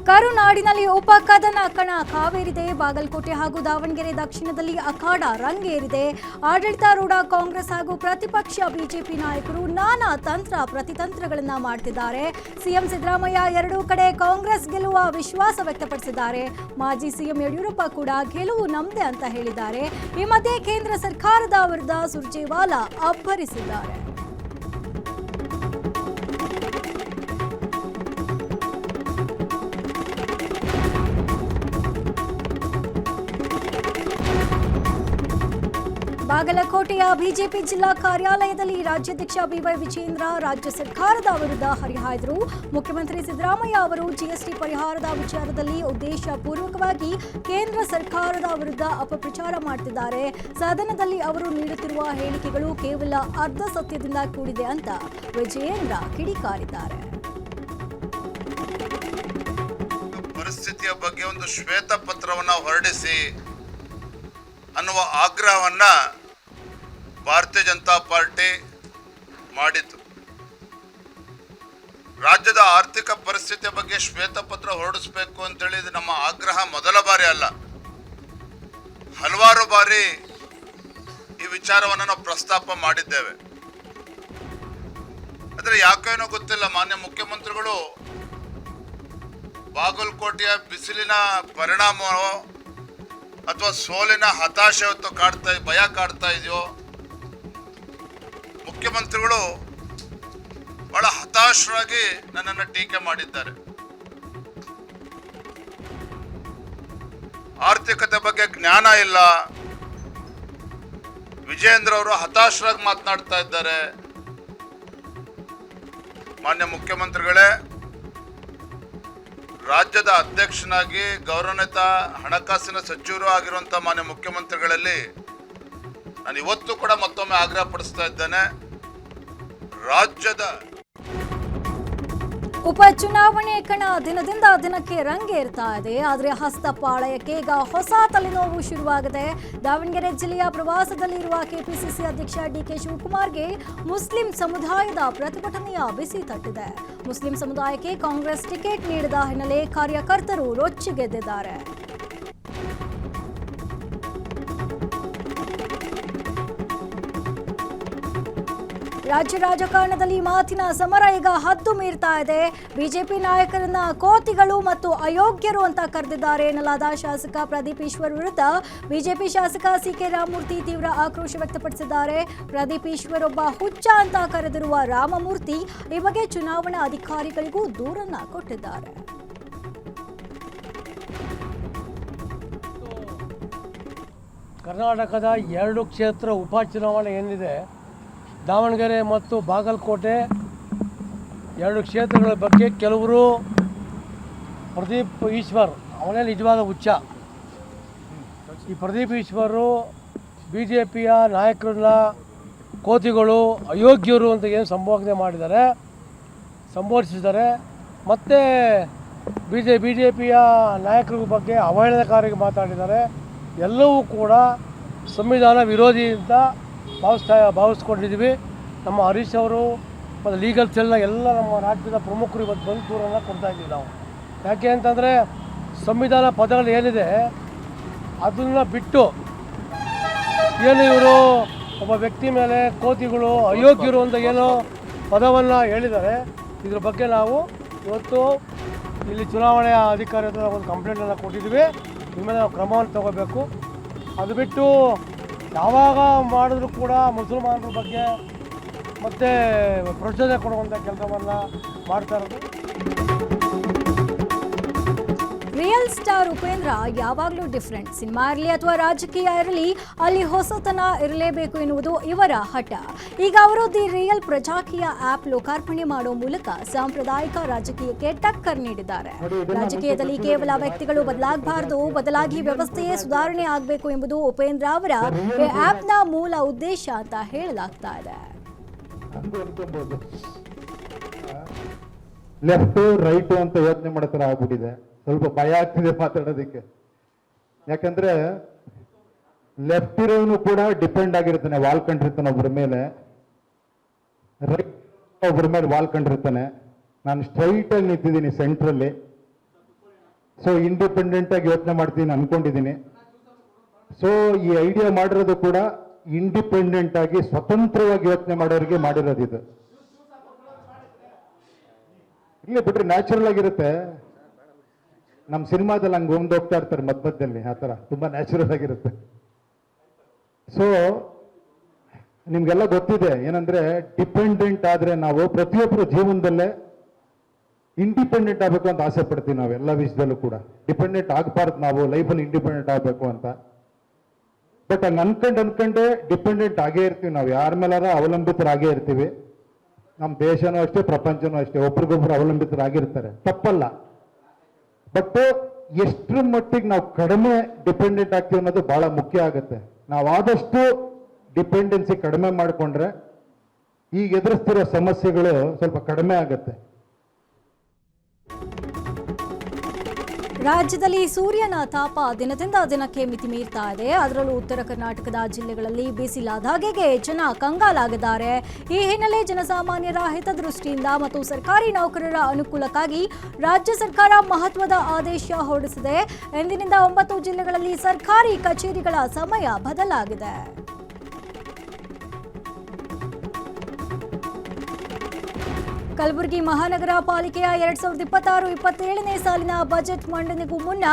ಕರುನಾಡಿನಲ್ಲಿ ಉಪಕದನ ಕಣ ಕಾವೇರಿದೆ. ಬಾಗಲಕೋಟೆ ಹಾಗೂ ದಾವಣಗೆರೆ ದಕ್ಷಿಣದಲ್ಲಿ ಅಖಾಡ ರಂಗೇರಿದೆ. ಆಡಳಿತಾರೂಢ ಕಾಂಗ್ರೆಸ್ ಹಾಗೂ ಪ್ರತಿಪಕ್ಷ ಬಿಜೆಪಿ ನಾಯಕರು ನಾನಾ ತಂತ್ರ ಪ್ರತಿತಂತ್ರಗಳನ್ನ ಮಾಡ್ತಿದ್ದಾರೆ. ಸಿಎಂ ಸಿದ್ದರಾಮಯ್ಯ ಎರಡೂ ಕಡೆ ಕಾಂಗ್ರೆಸ್ ಗೆಲ್ಲುವ ವಿಶ್ವಾಸ ವ್ಯಕ್ತಪಡಿಸಿದ್ದಾರೆ. ಮಾಜಿ ಸಿಎಂ ಯಡಿಯೂರಪ್ಪ ಕೂಡ ಗೆಲುವು ನಮ್ಮದೇ ಅಂತ ಹೇಳಿದ್ದಾರೆ. ಈ ಮಧ್ಯೆ ಕೇಂದ್ರ ಸರ್ಕಾರದ ವಿರುದ್ಧ ಸುರ್ಜೇವಾಲಾ ಅಬ್ಬರಿಸಿದ್ದಾರೆ. ಬಾಗಲಕೋಟೆಯ ಬಿಜೆಪಿ ಜಿಲ್ಲಾ ಕಾರ್ಯಾಲಯದಲ್ಲಿ ರಾಜ್ಯಾಧ್ಯಕ್ಷ ಬಿವೈ ವಿಜೇಂದ್ರ ರಾಜ್ಯ ಸರ್ಕಾರದ ವಿರುದ್ಧ ಹರಿಹಾಯ್ದರು. ಮುಖ್ಯಮಂತ್ರಿ ಸಿದ್ದರಾಮಯ್ಯ ಅವರು ಜಿಎಸ್ಟಿ ಪರಿಹಾರದ ವಿಚಾರದಲ್ಲಿ ಉದ್ದೇಶಪೂರ್ವಕವಾಗಿ ಕೇಂದ್ರ ಸರ್ಕಾರದ ವಿರುದ್ಧ ಅಪಪ್ರಚಾರ ಮಾಡುತ್ತಿದ್ದಾರೆ. ಸದನದಲ್ಲಿ ಅವರು ನೀಡುತ್ತಿರುವ ಹೇಳಿಕೆಗಳು ಕೇವಲ ಅರ್ಧ ಸತ್ಯದಿಂದ ಕೂಡಿದೆ ಅಂತ ವಿಜೇಂದ್ರ ಕಿಡಿಕಾರಿದ್ದಾರೆ. ಪರಿಸ್ಥಿತಿಯ ಬಗ್ಗೆ ಒಂದು ಶ್ವೇತ ಪತ್ರವನ್ನು ಹೊರಡಿಸಿ ಅನ್ನುವ ಆಗ್ರಹವನ್ನ ಭಾರತೀಯ ಜನತಾ ಪಾರ್ಟಿ ಮಾಡಿತು. ರಾಜ್ಯದ ಆರ್ಥಿಕ ಪರಿಸ್ಥಿತಿಯ ಬಗ್ಗೆ ಶ್ವೇತಪತ್ರ ಹೊರಡಿಸಬೇಕು ಅಂತೇಳಿ ಇದು ನಮ್ಮ ಆಗ್ರಹ ಮೊದಲ ಬಾರಿ ಅಲ್ಲ, ಹಲವಾರು ಬಾರಿ ಈ ವಿಚಾರವನ್ನು ನಾವು ಪ್ರಸ್ತಾಪ ಮಾಡಿದ್ದೇವೆ. ಆದರೆ ಯಾಕೇನೋ ಗೊತ್ತಿಲ್ಲ, ಮಾನ್ಯ ಮುಖ್ಯಮಂತ್ರಿಗಳು ಬಾಗಲಕೋಟೆಯ ಬಿಸಿಲಿನ ಪರಿಣಾಮವೋ ಅಥವಾ ಸೋಲಿನ ಹತಾಶೆ ಭಯ ಕಾಡ್ತಾ ಇದೆಯೋ, ಮುಖ್ಯಮಂತ್ರಿಗಳು ಬಹಳ ಹತಾಶರಾಗಿ ನನ್ನನ್ನು ಟೀಕೆ ಮಾಡಿದ್ದಾರೆ. ಆರ್ಥಿಕತೆ ಬಗ್ಗೆ ಜ್ಞಾನ ಇಲ್ಲ, ವಿಜೇಂದ್ರ ಅವರು ಹತಾಶರಾಗಿ ಮಾತನಾಡ್ತಾ ಇದ್ದಾರೆ. ಮಾನ್ಯ ಮುಖ್ಯಮಂತ್ರಿಗಳೇ, ರಾಜ್ಯದ ಅಧ್ಯಕ್ಷನಾಗಿ ಗೌರವಾನ್ವಿತ ಹಣಕಾಸಿನ ಸಚಿವರು ಆಗಿರುವಂಥ ಮಾನ್ಯ ಮುಖ್ಯಮಂತ್ರಿಗಳಲ್ಲಿ ನಾನು ಇವತ್ತು ಕೂಡ ಮತ್ತೊಮ್ಮೆ ಆಗ್ರಹ ಪಡಿಸ್ತಾ ಇದ್ದೇನೆ. ರಾಜ್ಯದ ಉಪಚುನಾವಣೆ ಕಣ ದಿನದಿಂದ ದಿನಕ್ಕೆ ರಂಗೇರ್ತಾ ಇದೆ. ಆದರೆ ಹಸ್ತಪಾಳಯಕ್ಕೆ ಈಗ ಹೊಸ ತಲೆನೋವು ಶುರುವಾಗಿದೆ. ದಾವಣಗೆರೆ ಜಿಲ್ಲೆಯ ಪ್ರವಾಸದಲ್ಲಿರುವ ಕೆಪಿಸಿಸಿ ಅಧ್ಯಕ್ಷ ಡಿಕೆ ಶಿವಕುಮಾರ್ಗೆ ಮುಸ್ಲಿಂ ಸಮುದಾಯದ ಪ್ರತಿಭಟನೆಯ ಬಿಸಿ ತಟ್ಟಿದೆ. ಮುಸ್ಲಿಂ ಸಮುದಾಯಕ್ಕೆ ಕಾಂಗ್ರೆಸ್ ಟಿಕೆಟ್ ನೀಡಿದ ಹಿನ್ನೆಲೆ ಕಾರ್ಯಕರ್ತರು ರೊಚ್ಚಿಗೆದ್ದಿದ್ದಾರೆ. ರಾಜ್ಯ ರಾಜಕಾರಣದಲ್ಲಿ ಮಾತಿನ ಸಮರ ಈಗ ಹದ್ದು ಮೀರ್ತಾ ಇದೆ. ಬಿಜೆಪಿ ನಾಯಕರನ್ನ ಕೋತಿಗಳು ಮತ್ತು ಅಯೋಗ್ಯರು ಅಂತ ಕರೆದಿದ್ದಾರೆ ಎನ್ನಲಾದ ಶಾಸಕ ಪ್ರದೀಪ್ ಈಶ್ವರ್ ವಿರುದ್ಧ ಬಿಜೆಪಿ ಶಾಸಕ ಸಿಕೆ ರಾಮಮೂರ್ತಿ ತೀವ್ರ ಆಕ್ರೋಶ ವ್ಯಕ್ತಪಡಿಸಿದ್ದಾರೆ. ಪ್ರದೀಪ್ ಈಶ್ವರ್ ಒಬ್ಬ ಹುಚ್ಚ ಅಂತ ಕರೆದಿರುವ ರಾಮಮೂರ್ತಿ ಈ ಬಗ್ಗೆ ಚುನಾವಣಾ ಅಧಿಕಾರಿಗಳಿಗೂ ದೂರನ್ನ ಕೊಟ್ಟಿದ್ದಾರೆ. ಕರ್ನಾಟಕದ 2 ಕ್ಷೇತ್ರ ಉಪಚುನಾವಣೆ ಏನಿದೆ, ದಾವಣಗೆರೆ ಮತ್ತು ಬಾಗಲಕೋಟೆ 2 ಕ್ಷೇತ್ರಗಳ ಬಗ್ಗೆ ಕೆಲವರು ಪ್ರದೀಪ್ ಈಶ್ವರ್ ಅವನೇ ನಿಜವಾದ ಹುಚ್ಚ, ಈ ಪ್ರದೀಪ್ ಈಶ್ವರು ಬಿ ಜೆ ಪಿಯ ನಾಯಕರನ್ನ ಕೋತಿಗಳು ಅಯೋಗ್ಯರು ಅಂತ ಏನು ಸಂಬೋಧಿಸಿದ್ದಾರೆ ಮತ್ತು ಬಿ ಜೆ ಪಿಯ ನಾಯಕರ ಬಗ್ಗೆ ಅವಹೇಳನಕಾರಿಗೆ ಮಾತಾಡಿದ್ದಾರೆ. ಎಲ್ಲವೂ ಕೂಡ ಸಂವಿಧಾನ ವಿರೋಧಿ ಅಂತ ಭಾವಿಸ್ಕೊಂಡಿದ್ದೀವಿ. ನಮ್ಮ ಹರೀಶ್ ಅವರು ಮತ್ತು ಲೀಗಲ್ ಸೆಲ್ನ ಎಲ್ಲ ನಮ್ಮ ರಾಜ್ಯದ ಪ್ರಮುಖರು ಇವತ್ತು ಬಂದು ದೂರನ್ನು ಕೊಡ್ತಾ ಇದ್ದೀವಿ ನಾವು. ಯಾಕೆ ಅಂತಂದರೆ ಸಂವಿಧಾನ ಪದಗಳು ಏನಿದೆ ಅದನ್ನು ಬಿಟ್ಟು ಏನು ಇವರು ಒಬ್ಬ ವ್ಯಕ್ತಿ ಮೇಲೆ ಕೋತಿಗಳು ಅಯೋಗ್ಯರು ಅಂತ ಏನೋ ಪದವನ್ನು ಹೇಳಿದ್ದಾರೆ. ಇದ್ರ ಬಗ್ಗೆ ನಾವು ಇವತ್ತು ಇಲ್ಲಿ ಚುನಾವಣೆಯ ಅಧಿಕಾರಿ ಹತ್ರ ಒಂದು ಕಂಪ್ಲೇಂಟನ್ನು ಕೊಟ್ಟಿದ್ದೀವಿ. ಇನ್ಮೇಲೆ ನಾವು ಕ್ರಮವನ್ನು ತಗೋಬೇಕು. ಅದು ಬಿಟ್ಟು ಯಾವಾಗ ಮಾಡಿದ್ರು ಕೂಡ ಮುಸಲ್ಮಾನರ ಬಗ್ಗೆ ಮತ್ತು ಪ್ರಚೋದನೆ ಕೊಡುವಂಥ ಕೆಲಸವನ್ನು ಮಾಡ್ತಾ ಇರೋದು. ರಿಯಲ್ ಸ್ಟಾರ್ ಉಪೇಂದ್ರ ಯಾವಾಗಲೂ ಡಿಫ್ರೆಂಟ್. ಸಿನಿಮಾ ಇರಲಿ ಅಥವಾ ರಾಜಕೀಯ ಇರಲಿ, ಅಲ್ಲಿ ಹೊಸತನ ಇರಲೇಬೇಕು ಎನ್ನುವುದು ಇವರ ಹಠ. ಈಗ ಅವರು ದಿ ರಿಯಲ್ ಪ್ರಜಾಕೀಯ ಆಪ್ ಲೋಕಾರ್ಪಣೆ ಮಾಡುವ ಮೂಲಕ ಸಾಂಪ್ರದಾಯಿಕ ರಾಜಕೀಯಕ್ಕೆ ಟಕ್ಕರ್ ನೀಡಿದ್ದಾರೆ. ರಾಜಕೀಯದಲ್ಲಿ ಕೇವಲ ವ್ಯಕ್ತಿಗಳು ಬದಲಾಗಬಾರದು, ಬದಲಾಗಿ ವ್ಯವಸ್ಥೆಯೇ ಸುಧಾರಣೆ ಆಗಬೇಕು ಎಂಬುದು ಉಪೇಂದ್ರ ಅವರ ಈ ಆಪ್ನ ಮೂಲ ಉದ್ದೇಶ ಅಂತ ಹೇಳಲಾಗ್ತಾ ಇದೆ. ಲೆಫ್ಟ್ ರೈಟ್ ಅಂತ ಯೋಚನೆ ಮಾಡೋ ಥರ ಆಗ್ಬಿಟ್ಟಿದೆ. ಸ್ವಲ್ಪ ಭಯ ಆಗ್ತಿದೆ ಮಾತಾಡೋದಕ್ಕೆ. ಯಾಕಂದ್ರೆ ಲೆಫ್ಟ್ ಇರೋನು ಕೂಡ ಡಿಪೆಂಡ್ ಆಗಿರ್ತಾನೆ, ವಾಲ್ಕೊಂಡಿರ್ತಾನೆ ಒಬ್ಬರ ಮೇಲೆ, ರೈಟ್ ಒಬ್ಬರ ಮೇಲೆ ವಾಲ್ಕೊಂಡಿರ್ತಾನೆ. ನಾನು ಸ್ಟ್ರೈಟ್ ಆಗಿ ನಿಂತಿದ್ದೀನಿ ಸೆಂಟ್ರಲ್ಲಿ. ಸೊ ಇಂಡಿಪೆಂಡೆಂಟ್ ಆಗಿ ಯೋಚನೆ ಮಾಡ್ತೀನಿ ಅನ್ಕೊಂಡಿದ್ದೀನಿ. ಸೊ ಈ ಐಡಿಯಾ ಮಾಡಿರೋದು ಕೂಡ ಇಂಡಿಪೆಂಡೆಂಟ್ ಆಗಿ ಸ್ವತಂತ್ರವಾಗಿ ಯೋಚನೆ ಮಾಡೋರಿಗೆ ಮಾಡಿರೋದು ಇದು. ಇಲ್ಲಿ ಬಿಟ್ರೆ ನ್ಯಾಚುರಲ್ ಆಗಿರುತ್ತೆ. ನಮ್ಮ ಸಿನಿಮಾದಲ್ಲಿ ಹಂಗೆ ಹೋಗ್ತಾ ಇರ್ತಾರೆ ಮಧ್ಯದಲ್ಲಿ, ಆ ಥರ ತುಂಬ ನ್ಯಾಚುರಲ್ ಆಗಿರುತ್ತೆ. ಸೊ ನಿಮ್ಗೆಲ್ಲ ಗೊತ್ತಿದೆ ಏನಂದ್ರೆ, ಡಿಪೆಂಡೆಂಟ್ ಆದ್ರೆ ನಾವು ಪ್ರತಿಯೊಬ್ಬರು ಜೀವನದಲ್ಲೇ ಇಂಡಿಪೆಂಡೆಂಟ್ ಆಗಬೇಕು ಅಂತ ಆಸೆ ಪಡ್ತೀವಿ. ನಾವು ಎಲ್ಲ ವಿಷಯದಲ್ಲೂ ಕೂಡ ಡಿಪೆಂಡೆಂಟ್ ಆಗಬಾರ್ದು, ನಾವು ಲೈಫಲ್ಲಿ ಇಂಡಿಪೆಂಡೆಂಟ್ ಆಗಬೇಕು ಅಂತ. ಬಟ್ ಹಂಗೆ ಅನ್ಕೊಂಡೆ ಡಿಪೆಂಡೆಂಟ್ ಆಗೇ ಇರ್ತೀವಿ. ನಾವು ಯಾರ ಮೇಲಾರ ಅವಲಂಬಿತರಾಗೇ ಇರ್ತೀವಿ. ನಮ್ಮ ದೇಶನೂ ಅಷ್ಟೇ, ಪ್ರಪಂಚನೂ ಅಷ್ಟೇ, ಒಬ್ರಿಗೊಬ್ರು ಅವಲಂಬಿತರಾಗಿರ್ತಾರೆ, ತಪ್ಪಲ್ಲ. ಬಟ್ ಎಷ್ಟರ ಮಟ್ಟಿಗೆ ನಾವು ಕಡಿಮೆ ಡಿಪೆಂಡೆಂಟ್ ಆಗ್ತೀವಿ ಅನ್ನೋದು ಬಹಳ ಮುಖ್ಯ ಆಗುತ್ತೆ. ನಾವು ಆದಷ್ಟು ಡಿಪೆಂಡೆನ್ಸಿ ಕಡಿಮೆ ಮಾಡಿಕೊಂಡ್ರೆ ಈಗ ಎದುರಿಸ್ತಿರೋ ಸಮಸ್ಯೆಗಳು ಸ್ವಲ್ಪ ಕಡಿಮೆ ಆಗುತ್ತೆ. ರಾಜ್ಯದಲ್ಲಿ ಸೂರ್ಯನ ತಾಪ ದಿನದಿಂದ ದಿನಕ್ಕೆ ಮಿತಿ ಮೀರ್ತಾ ಇದೆ. ಅದರಲ್ಲೂ ಉತ್ತರ ಕರ್ನಾಟಕದ ಜಿಲ್ಲೆಗಳಲ್ಲಿ ಬಿಸಿಲಾದಾಗೆಗೆ ಜನ ಕಂಗಾಲಾಗಿದ್ದಾರೆ. ಈ ಹಿನ್ನೆಲೆ ಜನಸಾಮಾನ್ಯರ ಹಿತದೃಷ್ಟಿಯಿಂದ ಮತ್ತು ಸರ್ಕಾರಿ ನೌಕರರ ಅನುಕೂಲಕ್ಕಾಗಿ ರಾಜ್ಯ ಸರ್ಕಾರ ಮಹತ್ವದ ಆದೇಶ ಹೊರಡಿಸಿದೆ. ಎಂದಿನಿಂದ 9 ಜಿಲ್ಲೆಗಳಲ್ಲಿ ಸರ್ಕಾರಿ ಕಚೇರಿಗಳ ಸಮಯ ಬದಲಾಗಿದೆ. ಕಲಬುರಗಿ ಮಹಾನಗರ ಪಾಲಿಕೆಯ 2026-27ನೇ ಸಾಲಿನ ಬಜೆಟ್ ಮಂಡನೆಗೂ ಮುನ್ನ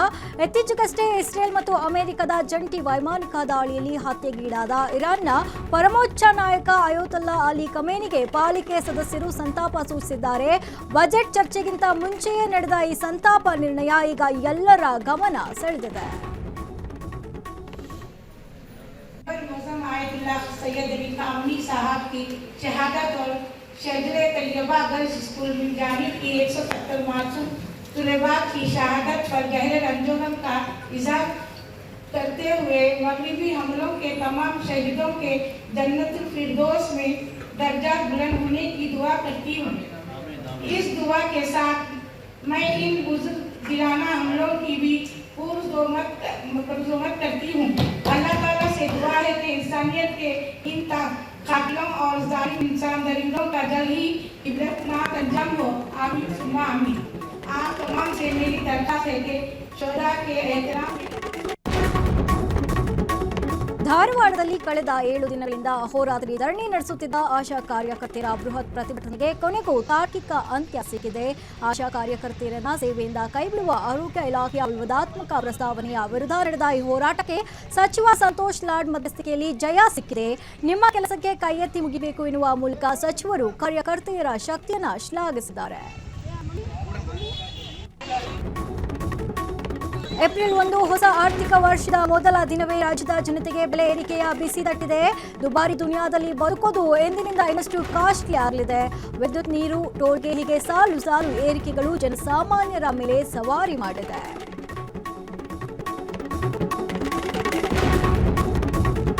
ಇತ್ತೀಚೆಗಷ್ಟೇ ಇಸ್ರೇಲ್ ಮತ್ತು ಅಮೆರಿಕದ ಜಂಟಿ ವೈಮಾನಿಕ ದಾಳಿಯಲ್ಲಿ ಹತ್ಯೆಗೀಡಾದ ಇರಾನ್ನ ಪರಮೋಚ್ಚ ನಾಯಕ ಅಯೋತಲ್ಲಾ ಅಲಿ ಖಮೇನಿಗೆ ಪಾಲಿಕೆ ಸದಸ್ಯರು ಸಂತಾಪ ಸೂಚಿಸಿದ್ದಾರೆ. ಬಜೆಟ್ ಚರ್ಚೆಗಿಂತ ಮುಂಚೆಯೇ ನಡೆದ ಈ ಸಂತಾಪ ನಿರ್ಣಯ ಈಗ ಎಲ್ಲರ ಗಮನ ಸೆಳೆದಿದೆ. शजरे तैयबा गर्ल्स स्कूल में जाने की 170 मासूम तुलेबा की शहादत पर गहरे रंजोगम का इजहार करते हुए मगरिबी हमलों के तमाम शहीदों के जन्नतुल फिरदौस में दर्जा बुलंद होने की दुआ करती हूँ। इस दुआ के साथ मैं इन बुजुर्ग गिराना हमलों की भी पुरज़ोमत करती हूँ। अल्लाह ताला से दुआ है कि इंसानियत के इन कातिलों और जालिम इंसान दरिंदों का जल्द ही इबरतनाक अंजाम हो। आमीन सुम्मा आमीन। आप तमाम से मेरी दरख्वास्त है कि शोधा के एहतराम। ಧಾರವಾಡದಲ್ಲಿ ಕಳೆದ 7 ದಿನಗಳಿಂದ ಅಹೋರಾತ್ರಿ ಧರಣಿ ನಡೆಸುತ್ತಿದ್ದ ಆಶಾ ಕಾರ್ಯಕರ್ತೆಯರ ಬೃಹತ್ ಪ್ರತಿಭಟನೆಗೆ ಕೊನೆಗೂ ತಾರ್ಕಿಕ ಅಂತ್ಯ ಸಿಕ್ಕಿದೆ. ಆಶಾ ಕಾರ್ಯಕರ್ತೆಯರನ್ನ ಸೇವೆಯಿಂದ ಕೈಬಿಡುವ ಆರೋಗ್ಯ ಇಲಾಖೆಯ ವಿವಾದಾತ್ಮಕ ಪ್ರಸ್ತಾವನೆಯ ವಿರುದ್ಧ ನಡೆದ ಈ ಹೋರಾಟಕ್ಕೆ ಸಚಿವ ಸಂತೋಷ್ ಲಾಡ್ ಮಧ್ಯಸ್ಥಿಕೆಯಲ್ಲಿ ಜಯ ಸಿಕ್ಕಿದೆ. ನಿಮ್ಮ ಕೆಲಸಕ್ಕೆ ಕೈ ಎತ್ತಿ ಮುಗಿಬೇಕು ಎನ್ನುವ ಮೂಲಕ ಸಚಿವರು ಕಾರ್ಯಕರ್ತೆಯರ ಶಕ್ತಿಯನ್ನ ಶ್ಲಾಘಿಸಿದ್ದಾರೆ. ಏಪ್ರಿಲ್ 1 ಹೊಸ ಆರ್ಥಿಕ ವರ್ಷದ ಮೊದಲ ದಿನವೇ ರಾಜ್ಯದ ಜನತೆಗೆ ಬೆಲೆ ಏರಿಕೆಯ ಬಿಸಿ ತಟ್ಟಿದೆ. ದುಬಾರಿ ದುನಿಯಾದಲ್ಲಿ ಬದುಕೋದು ಎಂದಿನಿಂದ ಇನ್ನಷ್ಟು ಕಾಸ್ಟ್ಲಿ ಆಗಲಿದೆ. ವಿದ್ಯುತ್, ನೀರು, ಟೋಲ್ಗೆ ಹೀಗೆ ಸಾಲು ಸಾಲು ಏರಿಕೆಗಳು ಜನಸಾಮಾನ್ಯರ ಮೇಲೆ ಸವಾರಿ ಮಾಡಿದೆ.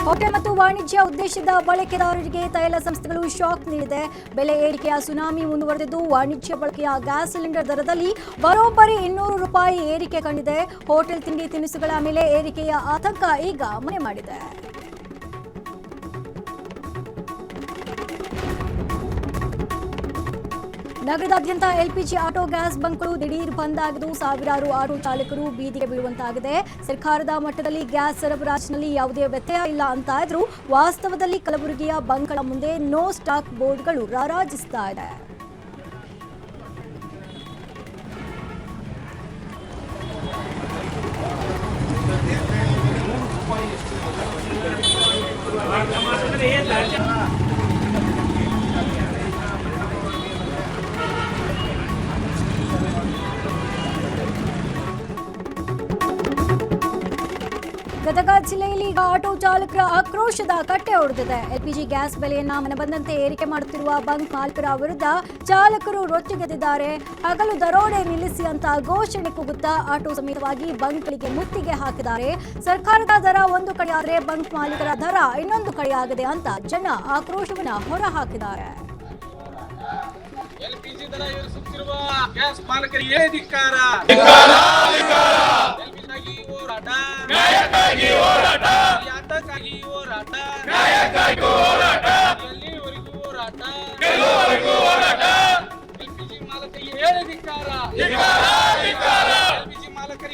ಹೋಟೆಲ್ ಮತ್ತು ವಾಣಿಜ್ಯ ಉದ್ದೇಶದ ಬಳಕೆದಾರರಿಗೆ ತೈಲ ಸಂಸ್ಥೆಗಳು ಶಾಕ್ ನೀಡಿದೆ. ಬೆಲೆ ಏರಿಕೆಯ ಸುನಾಮಿ ಮುಂದುವರೆದಿದ್ದು ವಾಣಿಜ್ಯ ಬಳಕೆಯ ಗ್ಯಾಸ್ ಸಿಲಿಂಡರ್ ದರದಲ್ಲಿ ಬರೋಬ್ಬರಿ 200 ರೂಪಾಯಿ ಏರಿಕೆ ಕಂಡಿದೆ. ಹೋಟೆಲ್ ತಿಂಡಿ ತಿನಿಸುಗಳ ಮೇಲೆ ಏರಿಕೆಯ ಆತಂಕ ಈಗ ಮನೆ ಮಾಡಿದೆ. ನಗರದಾದ್ಯಂತ ಎಲ್ಪಿಜಿ ಆಟೋ ಗ್ಯಾಸ್ ಬಂಕ್ಗಳು ದಿಢೀರ್ ಬಂದ್ ಆಗಿದ್ದು ಸಾವಿರಾರು ಆಟೋ ಚಾಲಕರು ಬೀದಿಗೆ ಬೀಳುವಂತಾಗಿದೆ. ಸರ್ಕಾರದ ಮಟ್ಟದಲ್ಲಿ ಗ್ಯಾಸ್ ಸರಬರಾಜಿನಲ್ಲಿ ಯಾವುದೇ ವ್ಯತ್ಯಯ ಇಲ್ಲ ಅಂತ ಇದ್ರೂ ವಾಸ್ತವದಲ್ಲಿ ಕಲಬುರಗಿಯ ಬಂಕ್ಗಳ ಮುಂದೆ ನೋ ಸ್ಟಾಕ್ ಬೋರ್ಡ್ಗಳು ರಾರಾಜಿಸ್ತಾ ಇದೆ. ಗದಗ ಜಿಲ್ಲೆಯಲ್ಲಿ ಈಗ ಆಟೋ ಚಾಲಕರ ಆಕ್ರೋಶದ ಕಟ್ಟೆ ಹೊಡೆದಿದೆ. ಎಲ್ಪಿಜಿ ಗ್ಯಾಸ್ ಬೆಲೆಯನ್ನ ಮನಬಂದಂತೆ ಏರಿಕೆ ಮಾಡುತ್ತಿರುವ ಬಂಕ್ ಮಾಲೀಕರ ವಿರುದ್ಧ ಚಾಲಕರು ರೊಚ್ಚಿಗೆದ್ದಿದ್ದಾರೆ. ಹಗಲು ದರೋಡೆ ನಿಲ್ಲಿಸಿ ಅಂತ ಘೋಷಣೆ ಕೂಗುತ್ತಾ ಆಟೋ ಸಮೇತವಾಗಿ ಬಂಕ್ಗಳಿಗೆ ಮುತ್ತಿಗೆ ಹಾಕಿದ್ದಾರೆ. ಸರ್ಕಾರದ ದರ ಒಂದು ಕಡೆಯಾದರೆ ಬಂಕ್ ಮಾಲೀಕರ ದರ ಇನ್ನೊಂದು ಕಡೆಯಾಗಿದೆ ಅಂತ ಜನ ಆಕ್ರೋಶವನ್ನ ಹೊರಹಾಕಿದ್ದಾರೆ. ಎಲ್ಪಿಜಿ ದರ ಏರಿಸುತ್ತಿರುವ ಗ್ಯಾಸ್ ಮಾಲೀಕರಿಗೆ ಧಿಕ್ಕಾರ. ಎಲ್ಪಿಜಿಗಾಗಿ ಹೋರಾಟ, ನ್ಯಾಯಕ್ಕಾಗಿ ಹೋರಾಟ, ಯಾತಕ್ಕಾಗಿ ಹೋರಾಟ, ನ್ಯಾಯಕ್ಕಾಗಿ ಹೋರಾಟ, ಎಲ್ಲಿವರೆಗೂ ಹೋರಾಟ, ಗೆಲ್ಲುವವರೆಗೂ ಹೋರಾಟ. ಎಲ್ಪಿಜಿ ಮಾಲೀಕರಿಗೆ ಧಿಕ್ಕಾರ, ಧಿಕ್ಕಾರ, ಧಿಕ್ಕಾರ. ಎಲ್ಪಿಜಿ ಮಾಲೀಕರಿಗೆ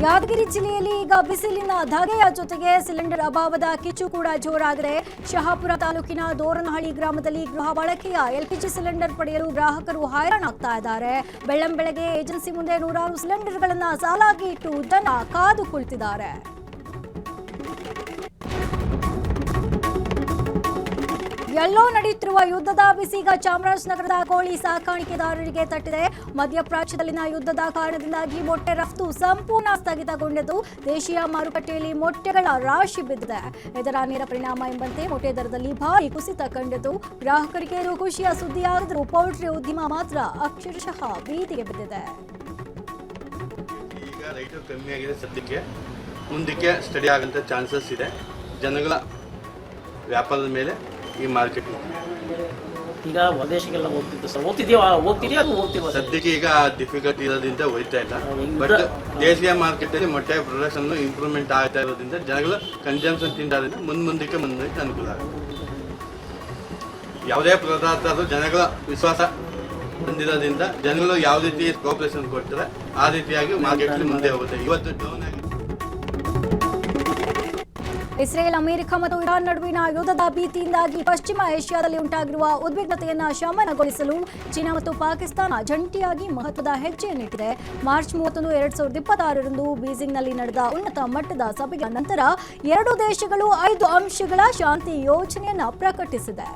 ಯಾದಗಿರಿ ಜಿಲ್ಲೆಯಲ್ಲಿ ಈಗ ಬಿಸಿಲಿನ ಧಗೆಯ ಜೊತೆಗೆ ಸಿಲಿಂಡರ್ ಅಭಾವದ ಕಿಚ್ಚು ಕೂಡ ಜೋರಾಗಿದೆ. ಶಹಾಪುರ ತಾಲೂಕಿನ ದೋರನಹಳ್ಳಿ ಗ್ರಾಮದಲ್ಲಿ ಗೃಹ ಬಳಕೆಯ ಎಲ್ಪಿಜಿ ಸಿಲಿಂಡರ್ ಪಡೆಯಲು ಗ್ರಾಹಕರು ಹೈರಾಣಾಗ್ತಾ ಇದ್ದಾರೆ. ಬೆಳ್ಳಂಬೆಳಗ್ಗೆ ಏಜೆನ್ಸಿ ಮುಂದೆ ನೂರಾರು ಸಿಲಿಂಡರ್ಗಳನ್ನ ಸಾಲಾಗಿ ಇಟ್ಟು ಜನ ಕಾದು ಕುಳಿತಿದ್ದಾರೆ. ಎಲ್ಲೋ ನಡೆಯುತ್ತಿರುವ ಯುದ್ಧದ ಬಿಸಿಗ ಚಾಮರಾಜನಗರದ ಕೋಳಿ ಸಾಕಾಣಿಕೆದಾರರಿಗೆ ತಟ್ಟಿದೆ. ಮಧ್ಯಪ್ರಾಚ್ಯದಲ್ಲಿನ ಯುದ್ಧದ ಕಾರಣದಿಂದಾಗಿ ಮೊಟ್ಟೆ ರಫ್ತು ಸಂಪೂರ್ಣ ಸ್ಥಗಿತಗೊಂಡಿದ್ದು ದೇಶೀಯ ಮಾರುಕಟ್ಟೆಯಲ್ಲಿ ಮೊಟ್ಟೆಗಳ ರಾಶಿ ಬಿದ್ದಿದೆ. ಇದರ ನೇರ ಪರಿಣಾಮ ಎಂಬಂತೆ ಮೊಟ್ಟೆ ದರದಲ್ಲಿ ಭಾರಿ ಕುಸಿತ ಕಂಡಿದ್ದು ಗ್ರಾಹಕರಿಗೆ ಇದು ಖುಷಿಯ ಸುದ್ದಿಯಾದರೂ ಪೌಲ್ಟ್ರಿ ಉದ್ಯಮ ಮಾತ್ರ ಅಕ್ಷರಶಃ ಬೀದಿಗೆ ಬಿದ್ದಿದೆ. ಈಗ ರೈಟು ಕಮ್ಮಿ ಆಗಿದೆ, ಸದ್ಯಕ್ಕೆ ಮುಂದಕ್ಕೆ ಸ್ಟಡಿ ಆಗೋಂಥ ಚಾನ್ಸಸ್ ಇದೆ. ಜನಗಳ ವ್ಯಾಪಾರದ ಮೇಲೆ ಈ ಮಾರ್ಕೆಟ್ ಈಗ ಹೊರದೇಶಕ್ಕೆಲ್ಲ ಹೋಗ್ತಿತ್ತು ಸರ್, ಹೋಗ್ತಿದೆಯಾ ಅದು ಹೋಗ್ತಿಲ್ವಾ? ಸದ್ಯಕ್ಕೆ ಈಗ ಡಿಫಿಕಲ್ಟ್ ಇರೋದ್ರಿಂದ ಹೋಯ್ತಾ ಇಲ್ಲ. ಬಟ್ ದೇಶೀಯ ಮಾರ್ಕೆಟಲ್ಲಿ ಮೊಟ್ಟೆ ಪ್ರೊಡಕ್ಷನ್ ಇಂಪ್ರೂವ್ಮೆಂಟ್ ಆಗ್ತಾ ಇರೋದ್ರಿಂದ ಜನಗಳ ಕನ್ಸಂಪ್ಷನ್ ತಿಂದಾದ್ರಿಂದ ಮುಂದಕ್ಕೆ ಅನುಕೂಲ ಆಗುತ್ತೆ. ಯಾವುದೇ ಪದಾರ್ಥ ಜನಗಳ ವಿಶ್ವಾಸ ಹೊಂದಿರೋದ್ರಿಂದ ಜನಗಳು ಯಾವ ರೀತಿ ಕೋಆಪರೇಷನ್ ಕೊಡ್ತಾರೆ ಆ ರೀತಿಯಾಗಿ ಮಾರ್ಕೆಟ್ ಮುಂದೆ ಹೋಗುತ್ತೆ. ಇವತ್ತು ಡೌನ್ ಆಗಿ ಇಸ್ರೇಲ್, ಅಮೆರಿಕ ಮತ್ತು ಇರಾನ್ ನಡುವಿನ ಯುದ್ಧದ ಭೀತಿಯಿಂದಾಗಿ ಪಶ್ಚಿಮ ಏಷ್ಯಾದಲ್ಲಿ ಉಂಟಾಗಿರುವ ಉದ್ವಿಗ್ನತೆಯನ್ನು ಶಮನಗೊಳಿಸಲು ಚೀನಾ ಮತ್ತು ಪಾಕಿಸ್ತಾನ ಜಂಟಿಯಾಗಿ ಮಹತ್ವದ ಹೆಜ್ಜೆಯನ್ನಿಟ್ಟಿದೆ. ಮಾರ್ಚ್ 31, 2026ರಂದು ಬೀಜಿಂಗ್ನಲ್ಲಿ ನಡೆದ ಉನ್ನತ ಮಟ್ಟದ ಸಭೆಯ ನಂತರ ಎರಡೂ ದೇಶಗಳು 5 ಅಂಶಗಳ ಶಾಂತಿ ಯೋಜನೆಯನ್ನು ಪ್ರಕಟಿಸಿದೆ.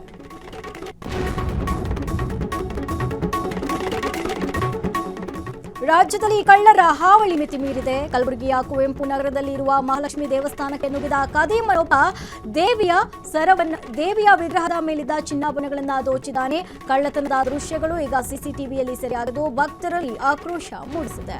ರಾಜ್ಯದಲ್ಲಿ ಕಳ್ಳರ ಹಾವಳಿ ಮಿತಿ ಮೀರಿದೆ. ಕಲಬುರಗಿಯ ಕುವೆಂಪು ನಗರದಲ್ಲಿ ಇರುವ ಮಹಾಲಕ್ಷ್ಮಿ ದೇವಸ್ಥಾನಕ್ಕೆ ನುಗ್ಗಿದ ಕದೀಮನೊಬ್ಬ ದೇವಿಯ ವಿಗ್ರಹದ ಮೇಲಿದ್ದ ಚಿನ್ನಾಭರಣಗಳನ್ನು ದೋಚಿದ್ದಾನೆ. ಕಳ್ಳತನದ ದೃಶ್ಯಗಳು ಈಗ ಸಿಸಿಟಿವಿಯಲ್ಲಿ ಸೆರೆಯಾಗಿದ್ದು ಭಕ್ತರಲ್ಲಿ ಆಕ್ರೋಶ ಮೂಡಿಸಿದೆ.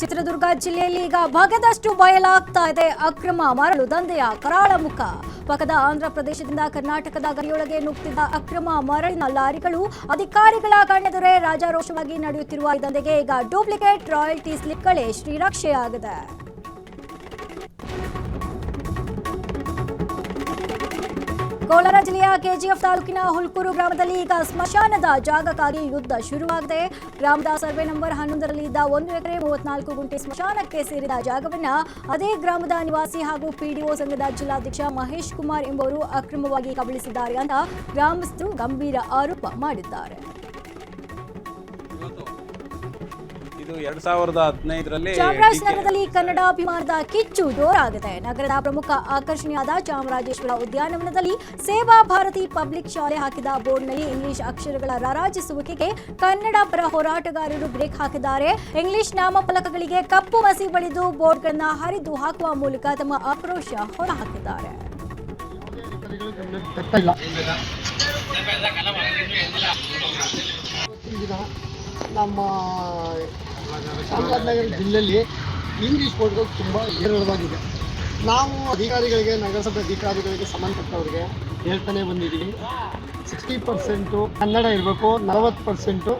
ಚಿತ್ರದುರ್ಗ ಜಿಲ್ಲೆಯಲ್ಲಿ ಈಗ ಬಗೆದಷ್ಟು ಬಯಲಾಗ್ತಾ ಇದೆ ಅಕ್ರಮ ಮರಳು ದಂಧೆಯ ಕರಾಳ ಮುಖ. ಪಕ್ಕದ ಆಂಧ್ರ ಪ್ರದೇಶದಿಂದ ಕರ್ನಾಟಕದ ಗಡಿಯೊಳಗೆ ನುಗ್ಗುತ್ತಿದ್ದ ಅಕ್ರಮ ಮರಳಿನ ಲಾರಿಗಳು ಅಧಿಕಾರಿಗಳ ಕಣ್ಣೆದುರೇ ರಾಜಾರೋಷವಾಗಿ ನಡೆಯುತ್ತಿರುವ ಈ ದಂಧೆಗೆ ಈಗ ಡೂಪ್ಲಿಕೇಟ್ ರಾಯಲ್ಟಿ ಸ್ಲಿಪ್ಗಳೇ ಶ್ರೀರಕ್ಷೆಯಾಗಿದೆ. ಕೋಲಾರ ಜಿಲ್ಲೆಯ ಕೆಜಿಎಫ್ ತಾಲೂಕಿನ ಹುಲ್ಕೂರು ಗ್ರಾಮದಲ್ಲಿ ಈಗ ಸ್ಮಶಾನದ ಜಾಗಕ್ಕಾಗಿ ಯುದ್ಧ ಶುರುವಾಗಿದೆ. ಗ್ರಾಮದ ಸರ್ವೆ ನಂಬರ್ 11ರಲ್ಲಿ ಇದ್ದ 1 ಎಕರೆ 34 ಗುಂಟೆ ಸ್ಮಶಾನಕ್ಕೆ ಸೇರಿದ ಜಾಗವನ್ನು ಅದೇ ಗ್ರಾಮದ ನಿವಾಸಿ ಹಾಗೂ ಪಿಡಿಒ ಸಂಘದ ಜಿಲ್ಲಾಧ್ಯಕ್ಷ ಮಹೇಶ್ ಕುಮಾರ್ ಎಂಬುವರು ಅಕ್ರಮವಾಗಿ ಕಬಳಿಸಿದ್ದಾರೆ ಅಂತ ಗ್ರಾಮಸ್ಥರು ಗಂಭೀರ ಆರೋಪ ಮಾಡಿದ್ದಾರೆ. 2015ರಲ್ಲಿ ಚಾಮರಾಜನಗರದಲ್ಲಿ ಕನ್ನಡಾಭಿಮಾನದ ಕಿಚ್ಚು ಜೋರಾಗಿದೆ. ನಗರದ ಪ್ರಮುಖ ಆಕರ್ಷಣೆಯಾದ ಚಾಮರಾಜೇಶ್ವರ ಉದ್ಯಾನವನದಲ್ಲಿ ಸೇವಾ ಭಾರತಿ ಪಬ್ಲಿಕ್ ಶಾಲೆ ಹಾಕಿದ ಬೋರ್ಡ್ನಲ್ಲಿ ಇಂಗ್ಲಿಷ್ ಅಕ್ಷರಗಳ ರಾರಾಜಿಸುವಿಕೆಗೆ ಕನ್ನಡ ಪರ ಹೋರಾಟಗಾರರು ಬ್ರೇಕ್ ಹಾಕಿದ್ದಾರೆ. ಇಂಗ್ಲಿಷ್ ನಾಮಫಲಕಗಳಿಗೆ ಕಪ್ಪು ಮಸಿ ಬಳಿದು ಬೋರ್ಡ್ಗಳನ್ನು ಹರಿದು ಹಾಕುವ ಮೂಲಕ ತಮ್ಮ ಆಕ್ರೋಶ ಹೊರಹಾಕಿದ್ದಾರೆ. ನಮ್ಮ ಚಾಮರಾಜನಗರ ಜಿಲ್ಲೆಯಲ್ಲಿ ಇಂಗ್ಲೀಷ್ ಬೋರ್ಡ್ಗಳು ತುಂಬ ಹೇರಳವಾಗಿದೆ. ನಾವು ಅಧಿಕಾರಿಗಳಿಗೆ, ನಗರಸಭೆ ಅಧಿಕಾರಿಗಳಿಗೆ ಸಂಬಂಧಪಟ್ಟವರಿಗೆ ಹೇಳ್ತಾನೆ ಬಂದಿದ್ದೀವಿ, 60% ಕನ್ನಡ ಇರಬೇಕು, 40%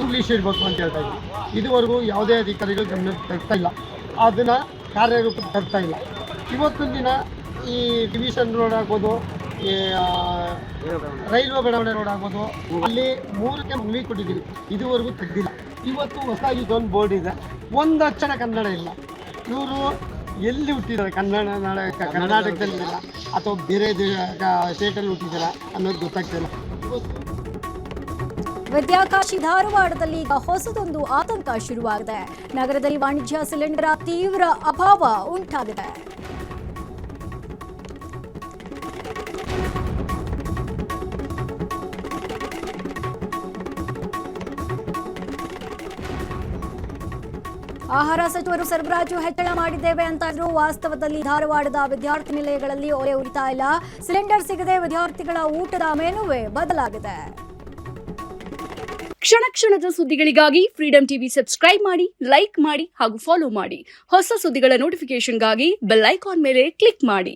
ಇಂಗ್ಲೀಷ್ ಇರಬೇಕು ಅಂತ ಹೇಳ್ತಾ ಇದ್ದೀವಿ. ಇದುವರೆಗೂ ಯಾವುದೇ ಅಧಿಕಾರಿಗಳು ಗಮನಕ್ಕೆ ತರ್ತಾ ಇಲ್ಲ, ಅದನ್ನು ಕಾರ್ಯರೂಪಕ್ಕೆ ತರ್ತಾ ಇಲ್ಲ. ಇವತ್ತಿನ ದಿನ ಈ ಡಿವಿಷನ್ ರೋಡ್ ಆಗ್ಬೋದು, ಈ ರೈಲ್ವೆ ಬಡಾವಣೆ ರೋಡ್ ಆಗ್ಬೋದು, ಅಲ್ಲಿ 3ಕ್ಕೆ ಮುಗಿ ಕೊಟ್ಟಿದ್ದೀವಿ, ಇದುವರೆಗೂ ತೆಗ್ದಿಲ್ಲ. ಇವತ್ತು ಹೊಸದಾಗಿ ಇದೊಂದು ಬೋರ್ಡ್ ಇದೆ, ಒಂದು ಅಕ್ಷರ ಕನ್ನಡ ಇಲ್ಲ. ಇವರು ಎಲ್ಲಿ ಹುಟ್ಟಿದ್ದಾರೆ, ಕರ್ನಾಟಕದಲ್ಲಿ ಇಲ್ಲ ಅಥವಾ ಬೇರೆ ಸ್ಟೇಟಲ್ಲಿ ಹುಟ್ಟಿದಾರ ಅನ್ನೋದು ಗೊತ್ತಾಗ್ತಿಲ್ಲ. ವಿದ್ಯಾಕಾಶಿ ಧಾರವಾಡದಲ್ಲಿ ಈಗ ಹೊಸದೊಂದು ಆತಂಕ ಶುರುವಾಗಿದೆ. ನಗರದಲ್ಲಿ ವಾಣಿಜ್ಯ ಸಿಲಿಂಡರ್ ತೀವ್ರ ಅಭಾವ ಉಂಟಾಗಿದೆ. ಆಹಾರ ಸಚಿವರು ಸರಬರಾಜು ಹೆಚ್ಚಳ ಮಾಡಿದ್ದೇವೆ ಅಂತಾದ್ರೂ ವಾಸ್ತವದಲ್ಲಿ ಧಾರವಾಡದ ವಿದ್ಯಾರ್ಥಿ ನಿಲಯಗಳಲ್ಲಿ ಒಲೆ ಉರಿತಾ ಇಲ್ಲ. ಸಿಲಿಂಡರ್ ಸಿಗದೆ ವಿದ್ಯಾರ್ಥಿಗಳ ಊಟದ ಮೆನುವೇ ಬದಲಾಗಿದೆ. ಕ್ಷಣ ಕ್ಷಣದ ಸುದ್ದಿಗಳಿಗಾಗಿ ಫ್ರೀಡಂ ಟಿವಿ ಸಬ್ಸ್ಕ್ರೈಬ್ ಮಾಡಿ, ಲೈಕ್ ಮಾಡಿ ಹಾಗೂ ಫಾಲೋ ಮಾಡಿ. ಹೊಸ ಸುದ್ದಿಗಳ ನೋಟಿಫಿಕೇಶನ್ಗಾಗಿ ಬೆಲ್ ಐಕಾನ್ ಮೇಲೆ ಕ್ಲಿಕ್ ಮಾಡಿ.